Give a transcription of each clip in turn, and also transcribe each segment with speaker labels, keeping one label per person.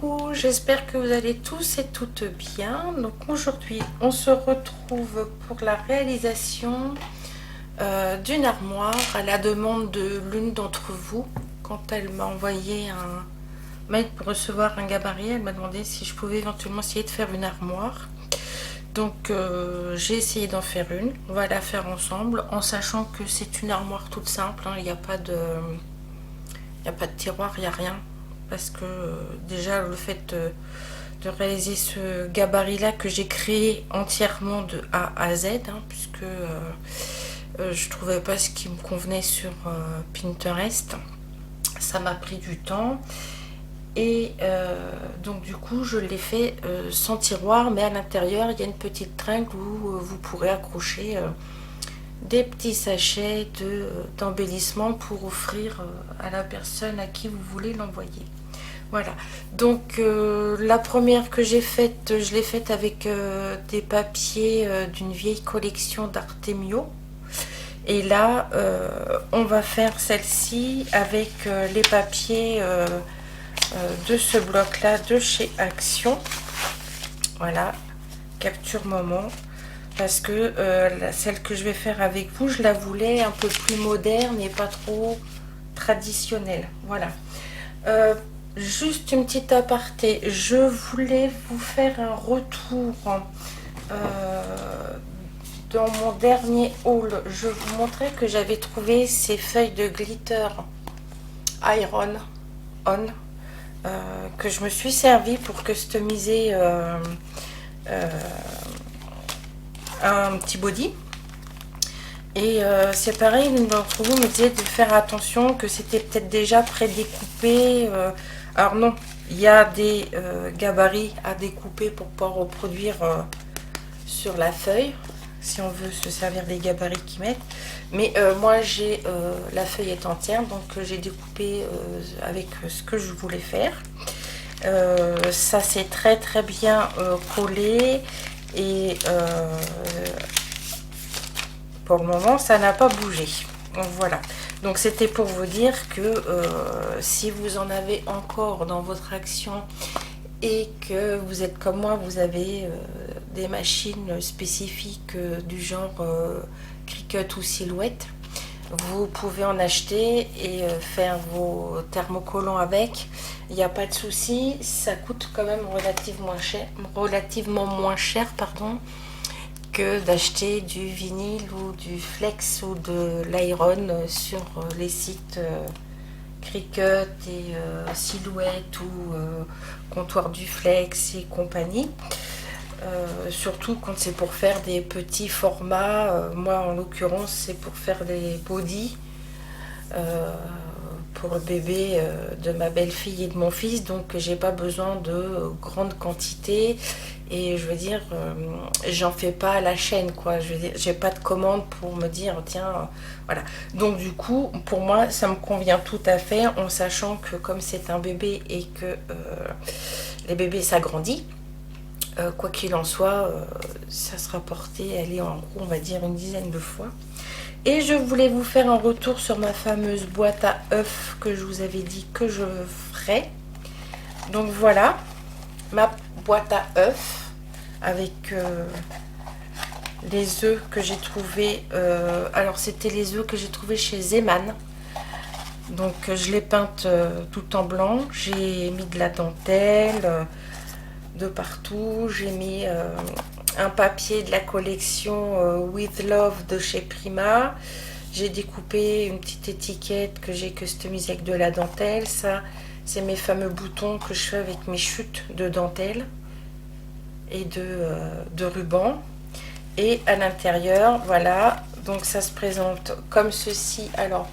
Speaker 1: Coucou, j'espère que vous allez tous et toutes bien. Donc aujourd'hui, on se retrouve pour la réalisation d'une armoire à la demande de l'une d'entre vous. Quand elle m'a envoyé un mail pour recevoir un gabarit, elle m'a demandé si je pouvais éventuellement essayer de faire une armoire. Donc j'ai essayé d'en faire une. On va la faire ensemble en sachant que c'est une armoire toute simple. Il n'y a pas de... Il n'y a pas de tiroir, il n'y a rien. Parce que déjà le fait de réaliser ce gabarit là que j'ai créé entièrement de A à Z, puisque je trouvais pas ce qui me convenait sur Pinterest, ça m'a pris du temps. Et donc du coup je l'ai fait sans tiroir, mais à l'intérieur il y a une petite tringle où vous pourrez accrocher des petits sachets d'embellissement pour offrir à la personne à qui vous voulez l'envoyer. Voilà, donc la première que j'ai faite, je l'ai faite avec des papiers d'une vieille collection d'Artemio. Et là, on va faire celle-ci avec les papiers de ce bloc-là de chez Action. Voilà, capture moment. Parce que celle que je vais faire avec vous, je la voulais un peu plus moderne et pas trop traditionnelle. Voilà. Juste une petite aparté, je voulais vous faire un retour dans mon dernier haul. Je vous montrais que j'avais trouvé ces feuilles de glitter Iron On que je me suis servi pour customiser un petit body. Et c'est pareil, l'une d'entre vous me disait de faire attention, que c'était peut-être déjà prédécoupé. Alors non, il y a des gabarits à découper pour pouvoir reproduire sur la feuille, si on veut se servir des gabarits qu'ils mettent. Mais moi, j'ai la feuille est entière, donc j'ai découpé avec ce que je voulais faire. Ça s'est très très bien collé et pour le moment ça n'a pas bougé. Donc voilà, donc c'était pour vous dire que si vous en avez encore dans votre action et que vous êtes comme moi, vous avez des machines spécifiques du genre Cricut ou Silhouette, vous pouvez en acheter et faire vos thermocollants avec. Il n'y a pas de souci, ça coûte quand même relativement moins cher, pardon, que d'acheter du vinyle ou du flex ou de l'iron sur les sites Cricut et Silhouette ou Comptoir du Flex et compagnie. Surtout quand c'est pour faire des petits formats. Moi en l'occurrence c'est pour faire des body pour le bébé de ma belle-fille et de mon fils, donc j'ai pas besoin de grandes quantités et je veux dire j'en fais pas à la chaîne, quoi. Je veux dire, j'ai pas de commande pour me dire tiens voilà. Donc du coup pour moi ça me convient tout à fait, en sachant que comme c'est un bébé et que les bébés s'agrandissent, quoi qu'il en soit, ça sera porté, aller en gros, on va dire une dizaine de fois. Et je voulais vous faire un retour sur ma fameuse boîte à œufs que je vous avais dit que je ferais. Donc voilà, ma boîte à œufs avec les œufs que j'ai trouvé. Alors c'était les œufs que j'ai trouvé chez Zeman. Donc je l'ai peinte tout en blanc. J'ai mis de la dentelle de partout. J'ai mis un papier de la collection With Love de chez Prima. J'ai découpé une petite étiquette que j'ai customisée avec de la dentelle. Ça, c'est mes fameux boutons que je fais avec mes chutes de dentelle et de ruban. Et à l'intérieur, voilà, donc ça se présente comme ceci. Alors,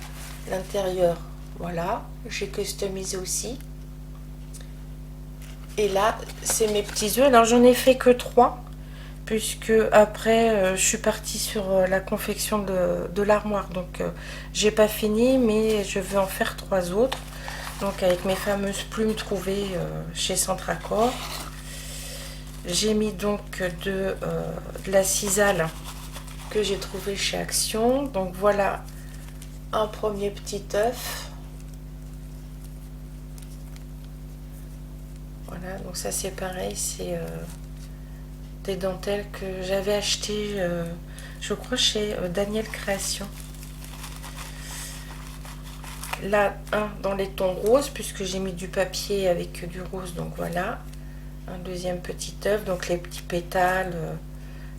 Speaker 1: l'intérieur, voilà, j'ai customisé aussi. Et là, c'est mes petits œufs. Alors, j'en ai fait que 3, puisque après, je suis partie sur la confection de l'armoire. Donc, j'ai pas fini, mais je vais en faire 3 autres. Donc, avec mes fameuses plumes trouvées chez Centracor. J'ai mis donc de la cisale que j'ai trouvé chez Action. Donc, voilà un premier petit œuf. Voilà, Donc ça c'est pareil, c'est des dentelles que j'avais achetées, je crois, chez Daniel Création. Là, un dans les tons roses, puisque j'ai mis du papier avec du rose, donc voilà. Un deuxième petit œuf, donc les petits pétales,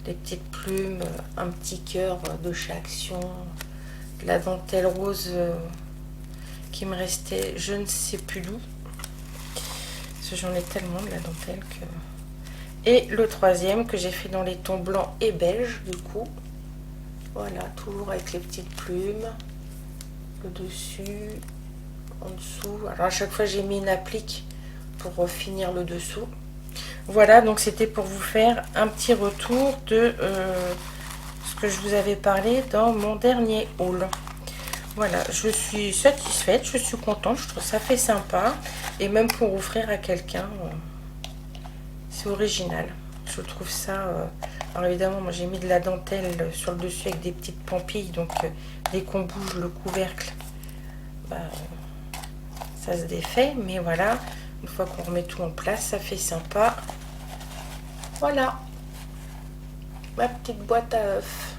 Speaker 1: les petites plumes, un petit cœur de chez Action, de la dentelle rose qui me restait je ne sais plus d'où. Parce que j'en ai tellement de la dentelle que... Et le troisième que j'ai fait dans les tons blancs et beige, du coup. Voilà, toujours avec les petites plumes. Le dessus, en dessous. Alors à chaque fois j'ai mis une applique pour finir le dessous. Voilà, donc c'était pour vous faire un petit retour de ce que je vous avais parlé dans mon dernier haul. Voilà, je suis satisfaite, je suis contente, je trouve ça fait sympa. Et même pour offrir à quelqu'un, c'est original. Je trouve ça... alors évidemment, moi j'ai mis de la dentelle sur le dessus avec des petites pampilles. Donc dès qu'on bouge le couvercle, bah, ça se défait. Mais voilà, une fois qu'on remet tout en place, ça fait sympa. Voilà, ma petite boîte à œufs.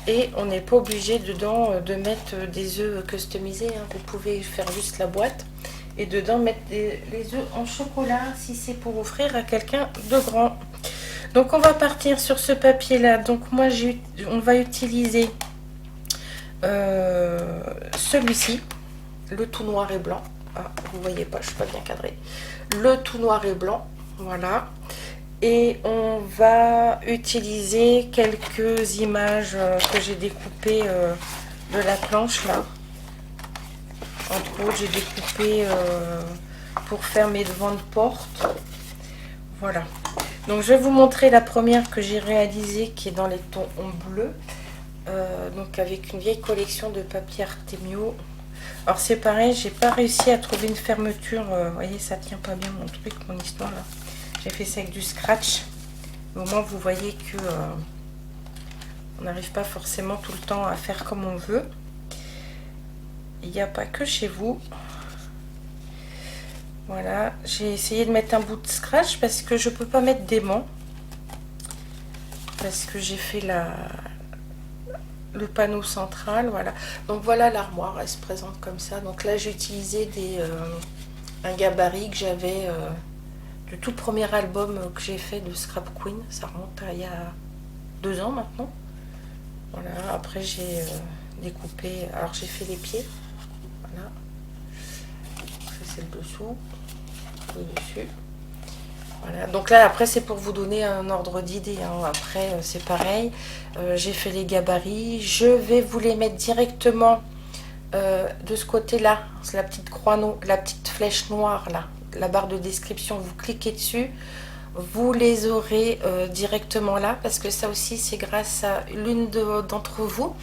Speaker 1: Et on n'est pas obligé dedans de mettre des œufs customisés. Hein. Vous pouvez faire juste la boîte. Et dedans mettre les œufs en chocolat si c'est pour offrir à quelqu'un de grand. Donc on va partir sur ce papier là. Donc moi on va utiliser celui-ci, le tout noir et blanc. Ah, vous voyez pas, je suis pas bien cadrée. Le tout noir et blanc, voilà. Et on va utiliser quelques images que j'ai découpées de la planche là. Entre autres, j'ai découpé pour faire mes devants de porte. Voilà. Donc, je vais vous montrer la première que j'ai réalisée qui est dans les tons en bleu. Donc, avec une vieille collection de papier Artemio. Alors, c'est pareil, j'ai pas réussi à trouver une fermeture. Vous voyez, ça tient pas bien mon truc, mon histoire là. J'ai fait ça avec du scratch. Au moins, vous voyez que on n'arrive pas forcément tout le temps à faire comme on veut. Il n'y a pas que chez vous. Voilà, j'ai essayé de mettre un bout de scratch parce que je peux pas mettre d'aimant. Parce que j'ai fait le panneau central, voilà. Donc voilà l'armoire, elle se présente comme ça. Donc là j'ai utilisé un gabarit que j'avais du tout premier album que j'ai fait de Scrap Queen. Ça remonte à il y a 2 ans maintenant. Voilà, après j'ai découpé, alors j'ai fait les pieds. Voilà. Ça c'est le dessous. Le dessus. Voilà. Donc là après c'est pour vous donner un ordre d'idée. Hein. Après c'est pareil. J'ai fait les gabarits. Je vais vous les mettre directement de ce côté-là. C'est la petite croix, la petite flèche noire là. La barre de description. Vous cliquez dessus. Vous les aurez directement là parce que ça aussi c'est grâce à l'une d'entre vous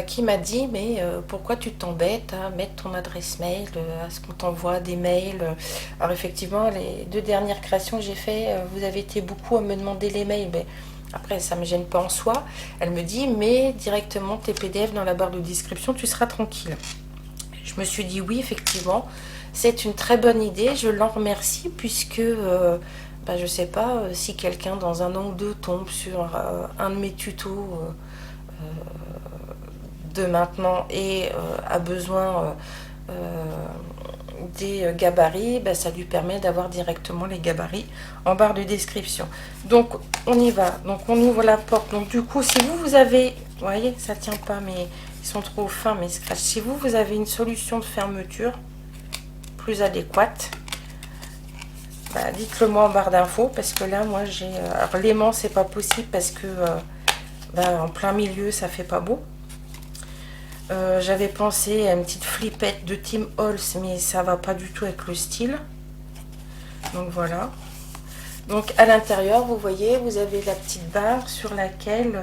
Speaker 1: qui m'a dit mais pourquoi tu t'embêtes à mettre ton adresse mail, à ce qu'on t'envoie des mails. Alors effectivement les 2 dernières créations que j'ai fait, vous avez été beaucoup à me demander les mails, mais après ça me gêne pas en soi. Elle me dit mais directement tes PDF dans la barre de description, tu seras tranquille. Je me suis dit oui effectivement c'est une très bonne idée, je l'en remercie puisque bah, je sais pas si quelqu'un dans 1 an ou 2 tombe sur un de mes tutos de maintenant et a besoin des gabarits, bah, ça lui permet d'avoir directement les gabarits en barre de description. Donc on y va, donc on ouvre la porte. Donc du coup si vous avez, vous voyez ça tient pas mais ils sont trop fins mes scratchs. Si vous avez une solution de fermeture plus adéquate, bah, dites-le moi en barre d'infos parce que là moi j'ai alors l'aimant c'est pas possible parce que bah, en plein milieu ça fait pas beau. J'avais pensé à une petite flippette de Tim Holtz mais ça va pas du tout avec le style. Donc voilà. Donc à l'intérieur vous voyez vous avez la petite barre sur laquelle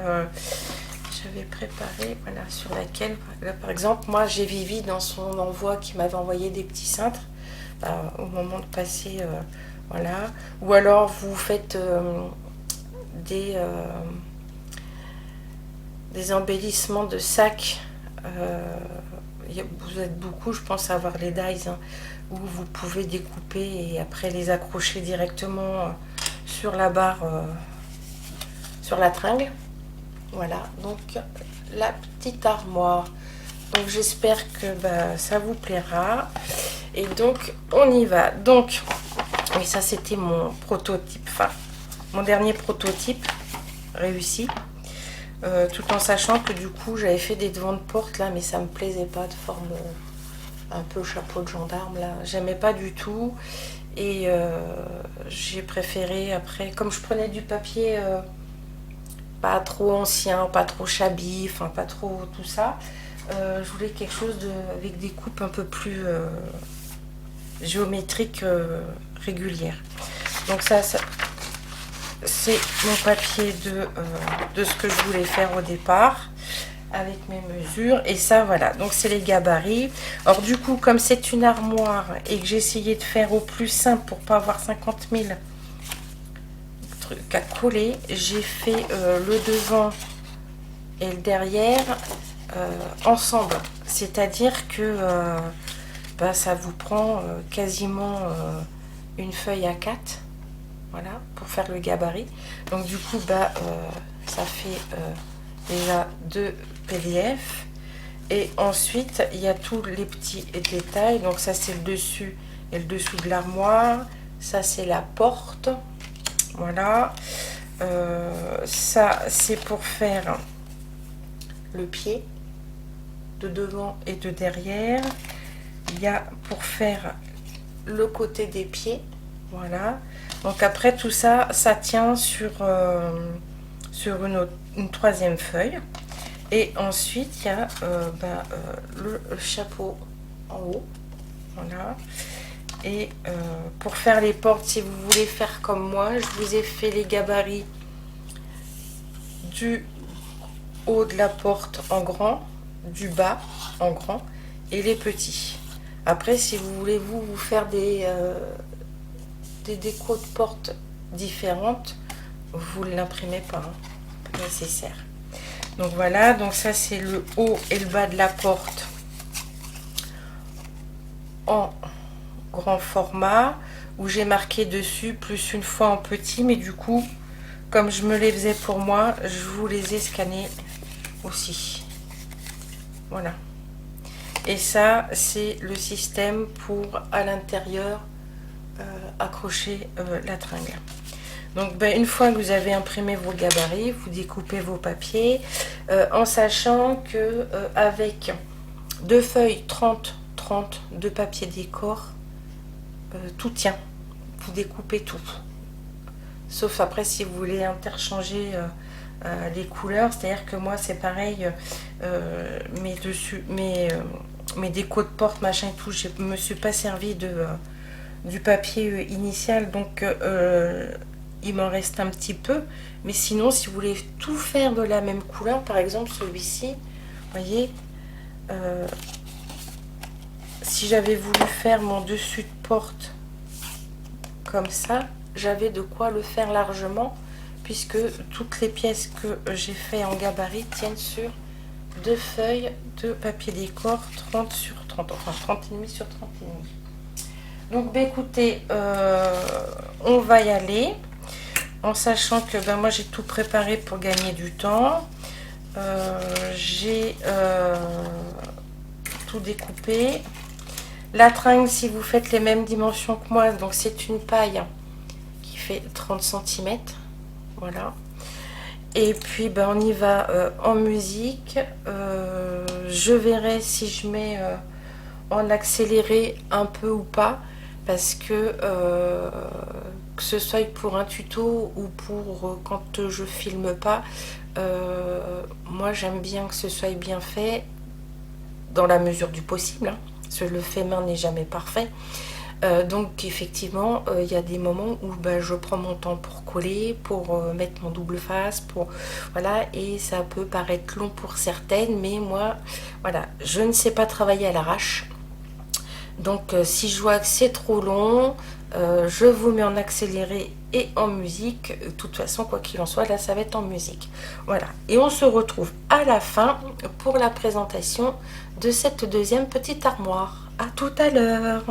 Speaker 1: j'avais préparé, voilà, sur laquelle là, par exemple moi j'ai Vivi dans son envoi qui m'avait envoyé des petits cintres au moment de passer voilà, ou alors vous faites des embellissements de sacs vous êtes beaucoup, je pense, à avoir les dies, hein, où vous pouvez découper et après les accrocher directement sur la barre, sur la tringle. Voilà, donc la petite armoire. Donc j'espère que ça vous plaira. Et donc on y va. Donc, oui, ça c'était mon prototype, enfin mon dernier prototype réussi. Tout en sachant que du coup j'avais fait des devants de porte là, mais ça me plaisait pas, de forme un peu chapeau de gendarme là, j'aimais pas du tout. Et j'ai préféré après, comme je prenais du papier pas trop ancien, pas trop shabby, enfin pas trop tout ça, je voulais quelque chose avec des coupes un peu plus géométriques, régulières. Donc ça c'est mon papier de ce que je voulais faire au départ avec mes mesures. Et ça, voilà, donc c'est les gabarits. Alors du coup, comme c'est une armoire et que j'ai essayé de faire au plus simple pour pas avoir 50 000 trucs à coller, j'ai fait le devant et le derrière ensemble. C'est-à-dire que ça vous prend quasiment une feuille à 4. Voilà, pour faire le gabarit. Donc du coup, ça fait déjà 2 PDF. Et ensuite, il y a tous les petits détails. Donc ça, c'est le dessus et le dessous de l'armoire. Ça, c'est la porte. Voilà. Ça, c'est pour faire le pied de devant et de derrière. Il y a pour faire le côté des pieds. Voilà. Donc après tout ça, ça tient sur une troisième feuille. Et ensuite, il y a le chapeau en haut. Voilà. Et pour faire les portes, si vous voulez faire comme moi, je vous ai fait les gabarits du haut de la porte en grand, du bas en grand et les petits. Après, si vous voulez vous faire des décos de porte différentes, vous ne l'imprimez pas, hein, pas nécessaire. Donc voilà, donc ça c'est le haut et le bas de la porte en grand format, où j'ai marqué dessus plus une fois en petit, mais du coup comme je me les faisais pour moi, je vous les ai scannés aussi. Voilà. Et ça c'est le système pour à l'intérieur accrocher la tringle. Donc une fois que vous avez imprimé vos gabarits, vous découpez vos papiers en sachant que avec 2 feuilles 30 de papier décor, tout tient. Vous découpez tout. Sauf après si vous voulez interchanger les couleurs, c'est-à-dire que moi c'est pareil, mes décos de porte machin et tout, je me suis pas servi du papier initial, donc il m'en reste un petit peu. Mais sinon, si vous voulez tout faire de la même couleur, par exemple celui-ci, vous voyez, si j'avais voulu faire mon dessus de porte comme ça, j'avais de quoi le faire largement, puisque toutes les pièces que j'ai fait en gabarit tiennent sur 2 feuilles de papier décor 30 sur 30, enfin 30,5 sur 30,5. Donc écoutez, on va y aller, en sachant que moi j'ai tout préparé pour gagner du temps. J'ai tout découpé. La tringle, si vous faites les mêmes dimensions que moi, donc c'est une paille qui fait 30 cm. Voilà. Et puis on y va en musique. Je verrai si je mets en accéléré un peu ou pas, parce que ce soit pour un tuto ou pour quand je filme pas, moi j'aime bien que ce soit bien fait dans la mesure du possible, hein, parce que le fait main n'est jamais parfait. Donc effectivement, il y a des moments où je prends mon temps pour coller, pour mettre mon double face, voilà, et ça peut paraître long pour certaines, mais moi, voilà, je ne sais pas travailler à l'arrache. Donc si je vois que c'est trop long, je vous mets en accéléré et en musique. De toute façon, quoi qu'il en soit, là ça va être en musique. Voilà. Et on se retrouve à la fin pour la présentation de cette deuxième petite armoire. À tout à l'heure.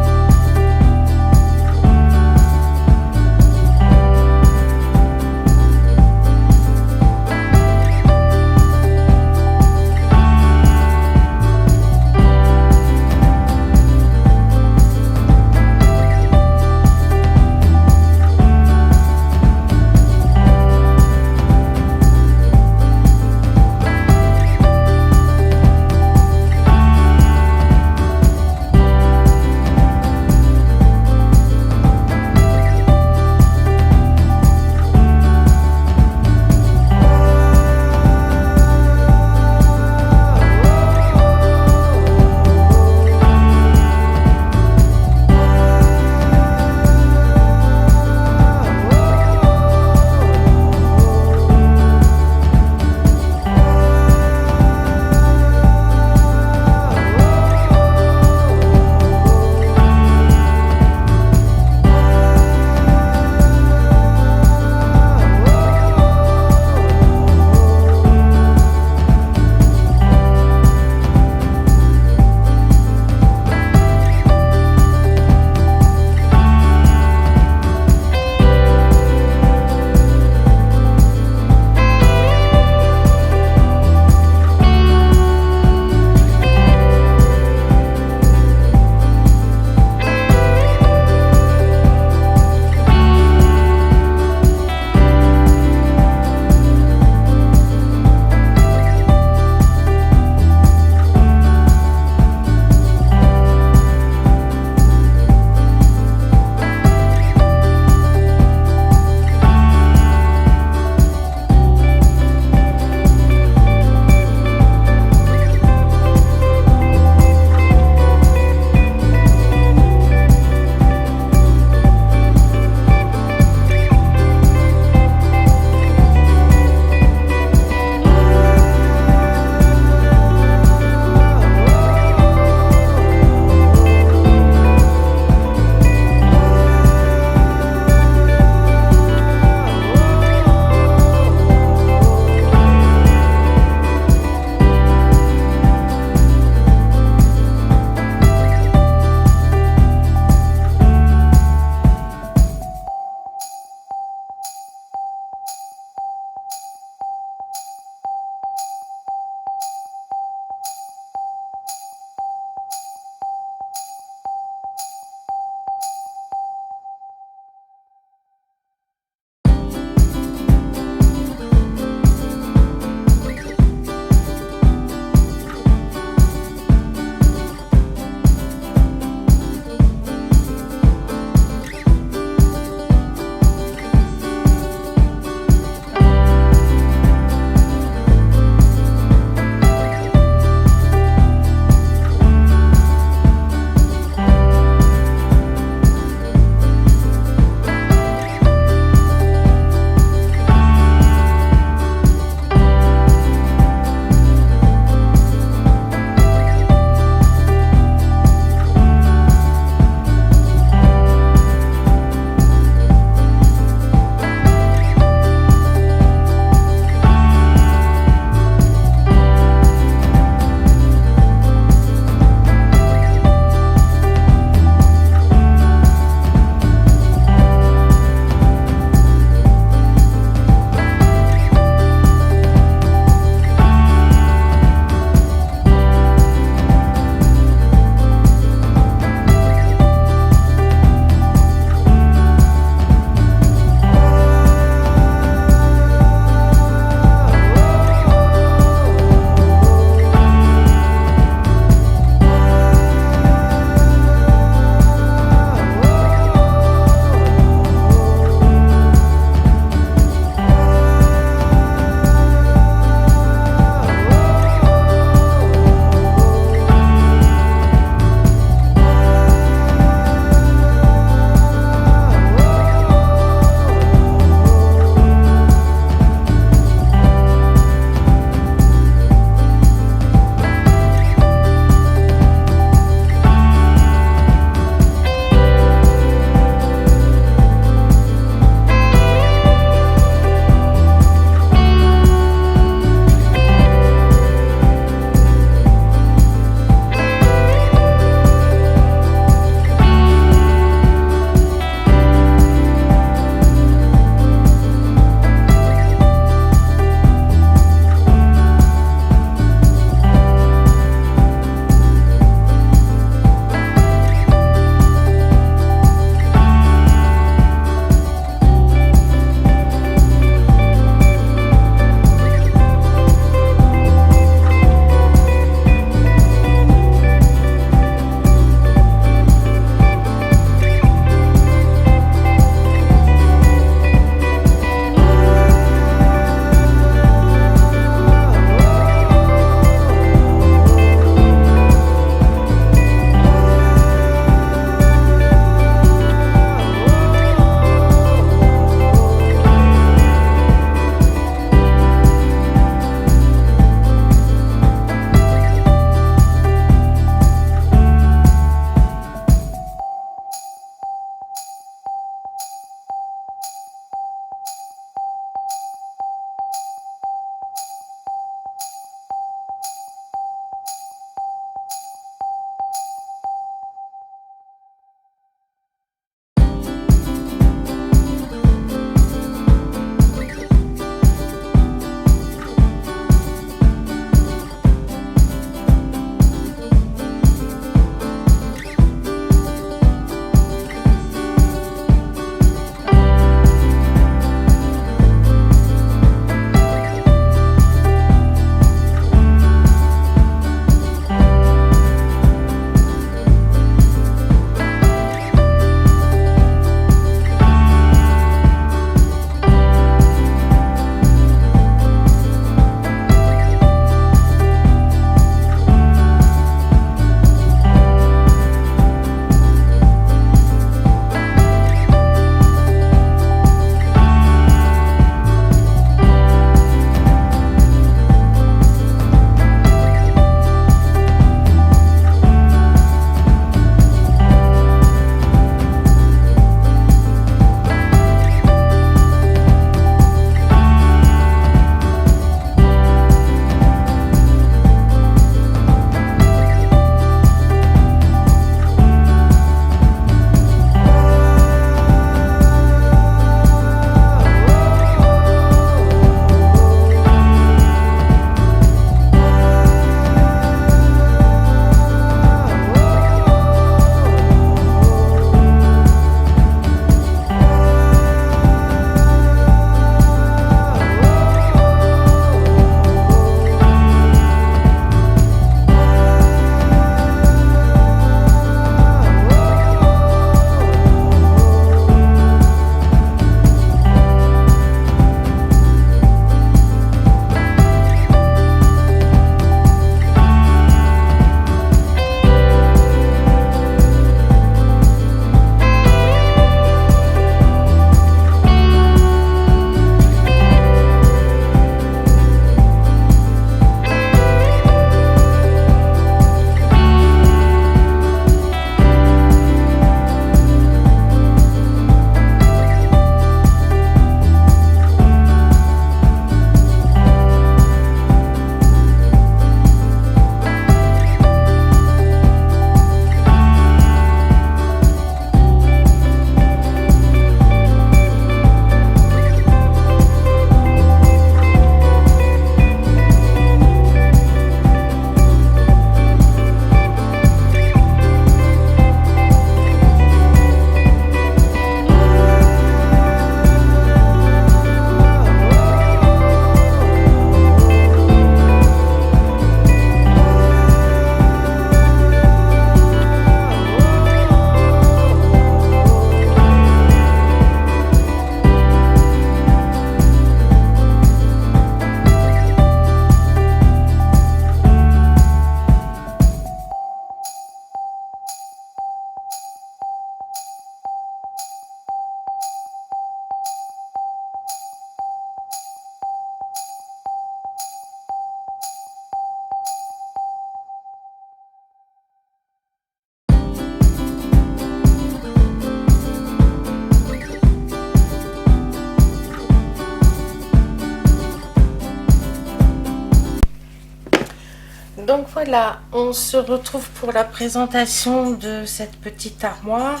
Speaker 1: Donc voilà, on se retrouve pour la présentation de cette petite armoire.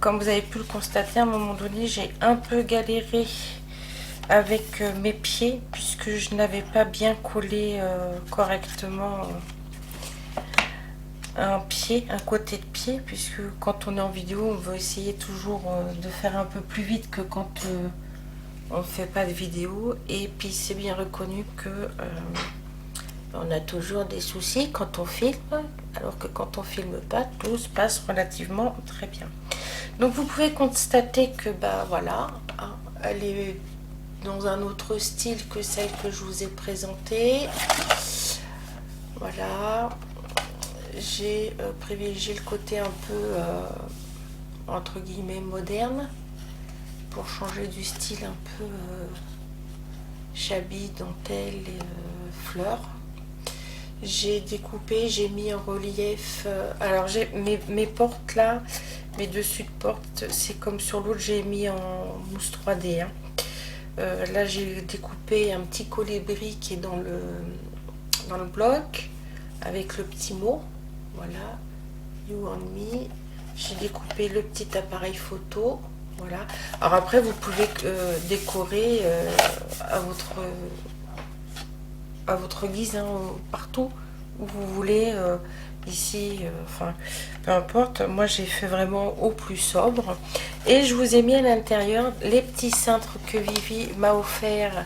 Speaker 1: Comme vous avez pu le constater, à un moment donné, j'ai un peu galéré avec mes pieds puisque je n'avais pas bien collé correctement un côté de pied, puisque quand on est en vidéo, on veut essayer toujours de faire un peu plus vite que quand on ne fait pas de vidéo. Et puis c'est bien reconnu que on a toujours des soucis quand on filme, alors que quand on filme pas, tout se passe relativement très bien. Donc vous pouvez constater que voilà, hein, elle est dans un autre style que celle que je vous ai présentée. Voilà, j'ai privilégié le côté un peu entre guillemets moderne pour changer du style un peu chablis, dentelle et fleurs. J'ai découpé, j'ai mis en relief, alors j'ai mes portes là, mes dessus de porte, c'est comme sur l'autre, j'ai mis en mousse 3D, hein. Là j'ai découpé un petit colibri qui est dans le bloc avec le petit mot, voilà, You and Me. J'ai découpé le petit appareil photo, voilà. Alors après vous pouvez décorer à votre guise, hein, partout où vous voulez, ici, enfin peu importe. Moi j'ai fait vraiment au plus sobre et je vous ai mis à l'intérieur les petits cintres que Vivi m'a offert,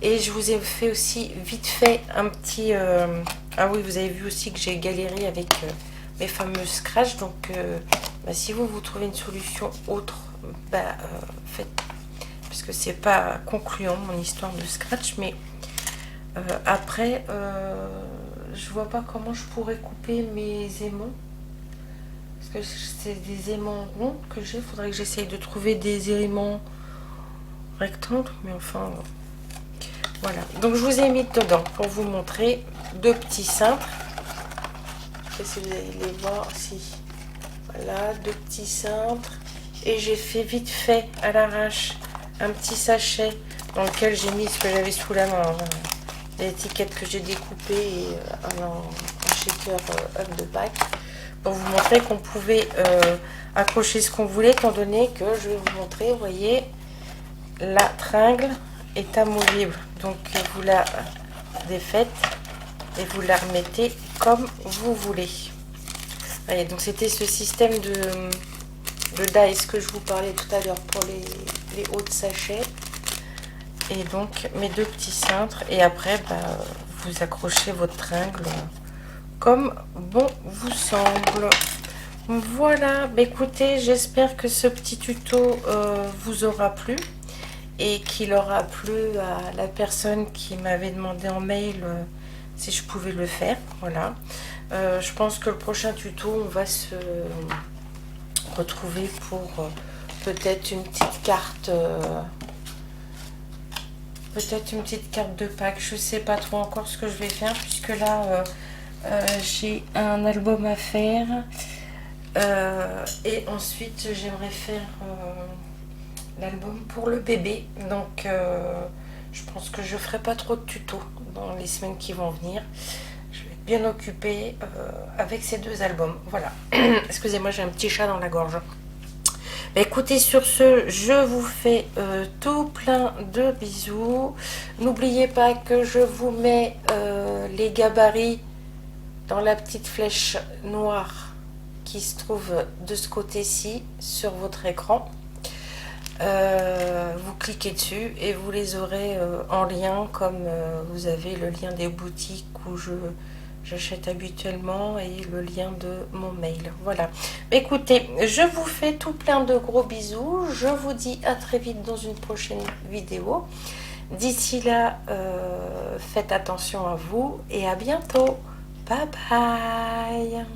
Speaker 1: et je vous ai fait aussi vite fait un petit ah oui, vous avez vu aussi que j'ai galéré avec mes fameux scratch. Donc si vous trouvez une solution autre, faites, parce que c'est pas concluant mon histoire de scratch. Mais après je vois pas comment je pourrais couper mes aimants, parce que c'est des aimants ronds que j'ai. Faudrait que j'essaye de trouver des aimants rectangles, mais enfin voilà. Donc je vous ai mis dedans pour vous montrer deux petits cintres. Je sais pas si vous allez les voir. Si, voilà, deux petits cintres. Et j'ai fait vite fait à l'arrache un petit sachet dans lequel j'ai mis ce que j'avais sous la main, l'étiquette que j'ai découpée et un shaker up de Pâques, pour vous montrer qu'on pouvait accrocher ce qu'on voulait, étant donné que je vais vous montrer, vous voyez, la tringle est amovible. Donc vous la défaites et vous la remettez comme vous voulez. Voyez, donc c'était ce système de dice que je vous parlais tout à l'heure pour les hauts de sachet. Et donc mes deux petits cintres, et après vous accrochez votre tringle comme bon vous semble. Voilà, écoutez, j'espère que ce petit tuto vous aura plu et qu'il aura plu à la personne qui m'avait demandé en mail si je pouvais le faire. Voilà, je pense que le prochain tuto, on va se retrouver pour peut-être une petite carte, de Pâques. Je sais pas trop encore ce que je vais faire, puisque là j'ai un album à faire, et ensuite j'aimerais faire l'album pour le bébé. Donc je pense que je ferai pas trop de tutos dans les semaines qui vont venir. Je vais être bien occupée avec ces deux albums. Voilà. Excusez-moi, j'ai un petit chat dans la gorge. Écoutez, sur ce, je vous fais tout plein de bisous. N'oubliez pas que je vous mets les gabarits dans la petite flèche noire qui se trouve de ce côté-ci sur votre écran. Vous cliquez dessus et vous les aurez en lien, comme vous avez le lien des boutiques où j'achète habituellement et le lien de mon mail. Voilà. Écoutez, je vous fais tout plein de gros bisous. Je vous dis à très vite dans une prochaine vidéo. D'ici là, faites attention à vous et à bientôt. Bye bye.